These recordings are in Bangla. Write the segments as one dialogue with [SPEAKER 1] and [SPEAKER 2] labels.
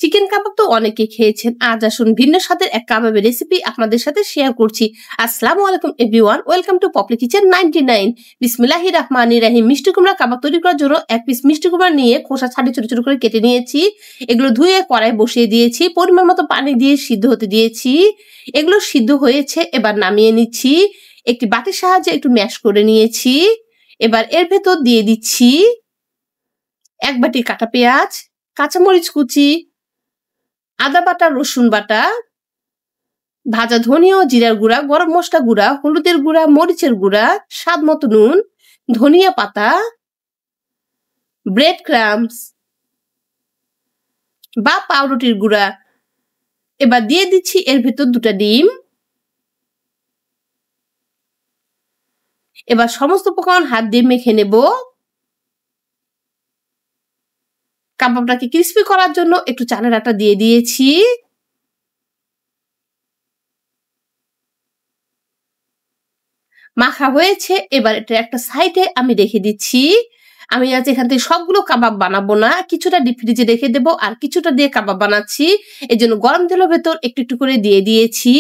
[SPEAKER 1] চিকেন কাবাব তো অনেকে খেয়েছেন। আজ আসুন ভিন্ন স্বাদের এক কাবাবের রেসিপি আপনাদের সাথে শেয়ার করছি। আসসালামু আলাইকুম everyone, welcome to Popli kitchen 99। বিসমিল্লাহির রহমানির রহিম। মিষ্টি কুমড়া কাবাব তৈরি করার জন্য এক পিস মিষ্টি কুমড়া নিয়ে খোসা ছাড়িয়ে ছোট ছোট করে কেটে নিয়েছি। এগুলো ধুয়ে কড়াই বসিয়ে দিয়েছি, পরিমাণ মতো পানি দিয়ে সিদ্ধ হতে দিয়েছি। এগুলো সিদ্ধ হয়েছে, এবার নামিয়ে নিচ্ছি। একটি বাটির সাহায্যে একটু ম্যাশ করে নিয়েছি। এবার এর ভেতর দিয়ে দিচ্ছি এক বাটি কাটা পেঁয়াজ, কাঁচামরিচ কুচি, আদা বাটা, রসুন বাটা, ভাজা ধনিয়া ও জিরার গুঁড়া, গরম মশলা গুঁড়া, হলুদের গুঁড়া, মরিচের গুঁড়া, স্বাদ মতো নুন, ধনিয়া পাতা, ব্রেড ক্রাম্বস বা পাউরুটির গুঁড়া। এবার দিয়ে দিচ্ছি এর ভেতর 2টা ডিম। এবার সমস্ত উপকরণ হাত দিয়ে মেখে নেব। কাবাবটাকে ক্রিস্পি করার জন্য একটু চালের আটা দিয়ে দিয়েছি। মাখা হয়েছে, এবার এটা একটা সাইডে আমি রেখে দিচ্ছি। আমি আজ এখান থেকে সবগুলো কাবাব বানাবো না, কিছুটা ডিপ ফ্রিজে রেখে দেবো আর কিছুটা দিয়ে কাবাব বানাচ্ছি। এই জন্য গরম তেলের ভেতর একটু একটু করে দিয়ে দিয়েছি।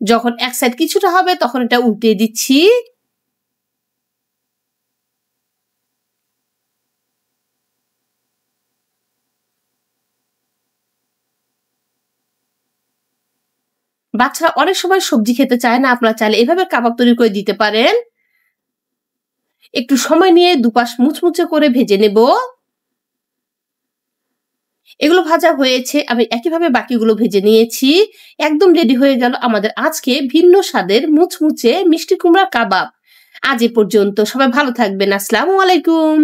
[SPEAKER 1] যখন এক সাইড কিছুটা হবে তখন এটা উল্টে দিচ্ছি। বাচ্চারা অনেক সময় সবজি খেতে চায় না, আপনারা চাইলে এভাবে কাবাব তৈরি করে দিতে পারেন। একটু সময় নিয়ে দুপাশ মুচমুচে করে ভেজে নেব। এগুলো ভাজা হয়েছে, আমি একইভাবে বাকিগুলো ভেজে নিয়েছি। একদম রেডি হয়ে গেল আমাদের আজকে ভিন্ন স্বাদের মুচমুচে মিষ্টি কুমড়া কাবাব। আজ এ পর্যন্ত, সবাই ভালো থাকবেন। আসসালামু আলাইকুম।